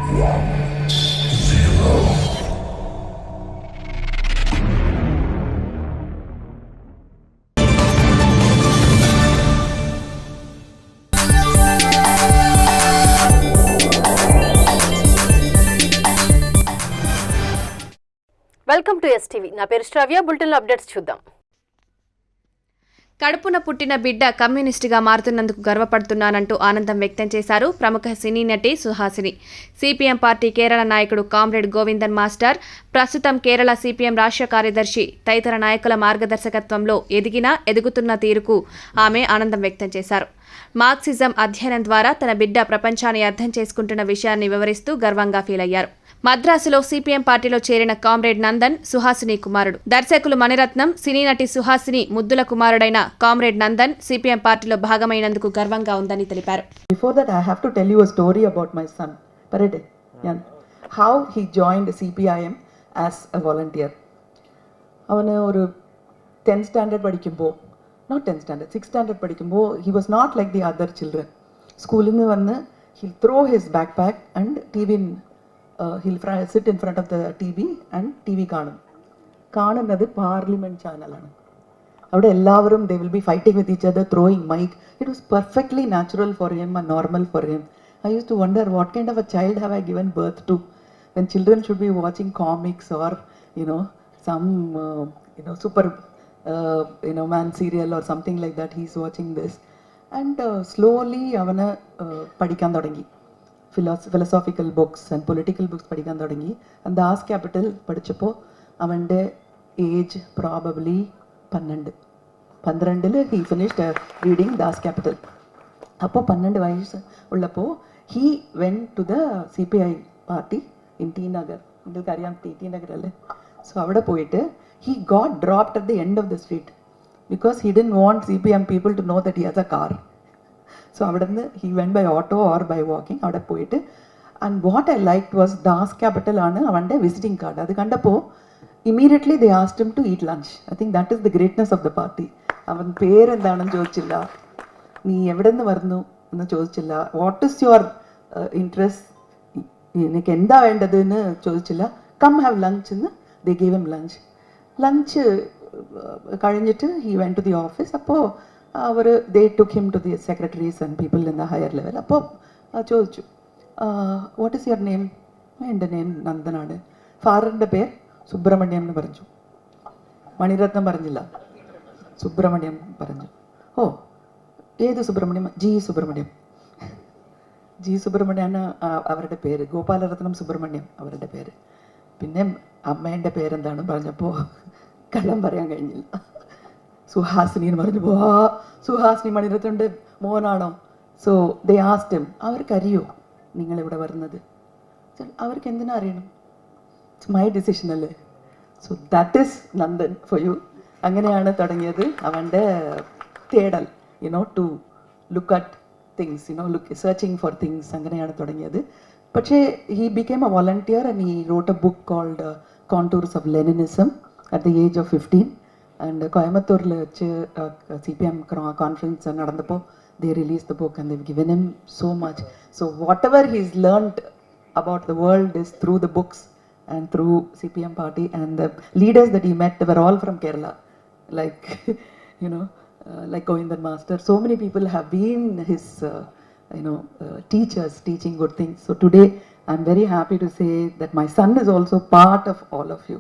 Welcome to STV. నా పేరు శ్రావ్య. బులెటిన్లో అప్డేట్స్ చూద్దాం. కడుపున పుట్టిన బిడ్డ కమ్యూనిస్టుగా మారుతున్నందుకు గర్వపడుతున్నానంటూ ఆనందం వ్యక్తం చేశారు ప్రముఖ సినీ నటి సుహాసిని. సిపిఎం పార్టీ కేరళ నాయకుడు కామ్రేడ్ గోవిందన్ మాస్టర్, ప్రస్తుతం కేరళ సిపిఎం రాష్ట్ర కార్యదర్శి తదితర నాయకుల మార్గదర్శకత్వంలో ఎదుగుతున్న తీరుకు ఆమె ఆనందం వ్యక్తం చేశారు. మార్క్సిజం అధ్యయనం ద్వారా తన బిడ్డ ప్రపంచాన్ని అర్థం చేసుకుంటున్న విషయాన్ని వివరిస్తూ గర్వంగా ఫీల్ అయ్యారు. మద్రాసులో సిపిఎం పార్టీలో చేరిన కామ్రేడ్ నందన్ సుహాసిని కుమారుడు. దర్శకులు మణిరత్నం, సినీ నటి సుహాసిని ముద్దుల కుమారుడైన కామ్రేడ్ నందన్ సిపిఎం పార్టీలో భాగమైనందుకు గర్వంగా ఉందని తెలిపారు. Before that, I have to tell you a story about my son, Parade. How he joined CPIM as a volunteer. அவன் ஒரு 10th standard படிக்கும்போ, not 10th standard, 6th standard படிக்கும்போ, he was not like the other children. ஸ்கூலிருந்து வந்து he'll throw his backpack and he'll sit in front of the TV and TV കാണുന്നത് parliament ചാനലാണ്. അവിടെ എല്ലാവരും they will be fighting with each other, throwing mic. It was perfectly natural for him and normal for him. I used to wonder what kind of a child have I given birth to, when children should be watching comics or some super man serial or something like that. He's watching this and slowly avana പഠിക്കാൻ തുടങ്ങി. Philosophical books and political books പഠിക്കാൻ തുടങ്ങി. And Das Capital പഠിച്ചപ്പോൾ അവൻ്റെ age probably 12 he finished reading Das Capital. അപ്പോൾ 12 വയസ്സ് ഉള്ളപ്പോൾ he went to the CPI party in T Nagar. നിങ്ങൾക്ക് അറിയാം T Nagar അല്ലേ? So അവിടെ പോയിട്ട് he got dropped at the end of the street because he didn't want CPM people to know that he has a car. So അവിടുന്ന് he went by auto or by walking അവിടെ പോയിട്ട്. And what I liked was Das Capital ആണ് അവൻ്റെ visiting card. അത് കണ്ടപ്പോൾ immediately they asked him to eat lunch. I think that is the greatness of the party. അവൻ പേരെന്താണെന്ന് ചോദിച്ചില്ല, നീ എവിടെ നിന്ന് വരുന്നു എന്ന് ചോദിച്ചില്ല, വാട്ട് ഈസ് യുവർ ഇൻട്രസ്റ്റ്, എനിക്ക് എന്താ വേണ്ടത് എന്ന് ചോദിച്ചില്ല. കം ഹാവ് ലഞ്ച് എന്ന് they gave him ലഞ്ച് കഴിഞ്ഞിട്ട് he went to the office. അപ്പോൾ they took him to the secretaries and people in the higher level. അപ്പോൾ ചോദിച്ചു, വാട്ട് ഈസ് യുവർ നെയിം? എൻ്റെ നെയിം നന്ദനാണ്. ഫാദറിൻ്റെ പേര് സുബ്രഹ്മണ്യം എന്ന് പറഞ്ഞു. മണിരത്നം പറഞ്ഞില്ല, സുബ്രഹ്മണ്യം പറഞ്ഞു. ഓ, ഏത് സുബ്രഹ്മണ്യം? ജി സുബ്രഹ്മണ്യാണ് അവരുടെ പേര്. ഗോപാലരത്നം സുബ്രഹ്മണ്യം അവരുടെ പേര്. പിന്നെ അമ്മേൻ്റെ പേരെന്താണ് പറഞ്ഞപ്പോൾ കള്ളം പറയാൻ കഴിഞ്ഞില്ല. സുഹാസിനി എന്ന് പറഞ്ഞപ്പോൾ സുഹാസിനി മണിരത്നൻ്റെ മോനാണോ? സോ ദേ ആസ്ക്ഡ് ഹിം, അവർക്കറിയോ നിങ്ങളിവിടെ വരുന്നത്? അവർക്ക് എന്തിനാ അറിയണം? ഇറ്റ്സ് മൈ ഡിസിഷൻ അല്ലേ. So that is Nandan for you. അങ്ങനെയാണ് തുടങ്ങിയത് അവൻ്റെ തേടൽ, to look at things, searching for things. അങ്ങനെയാണ് തുടങ്ങിയത്. പക്ഷേ he became a volunteer and he wrote a book called Contours of Leninism at the age of 15. And കോയമ്പത്തൂരിൽ വെച്ച് CPM conference നടന്നപ്പോൾ they released the book and they've given him so much. So whatever he's learned about the world is through the books and through CPM party, and the leaders that he met were all from Kerala, like like Govindan Master. So many people have been his teachers, teaching good things. So today I'm very happy to say that my son is also part of all of you.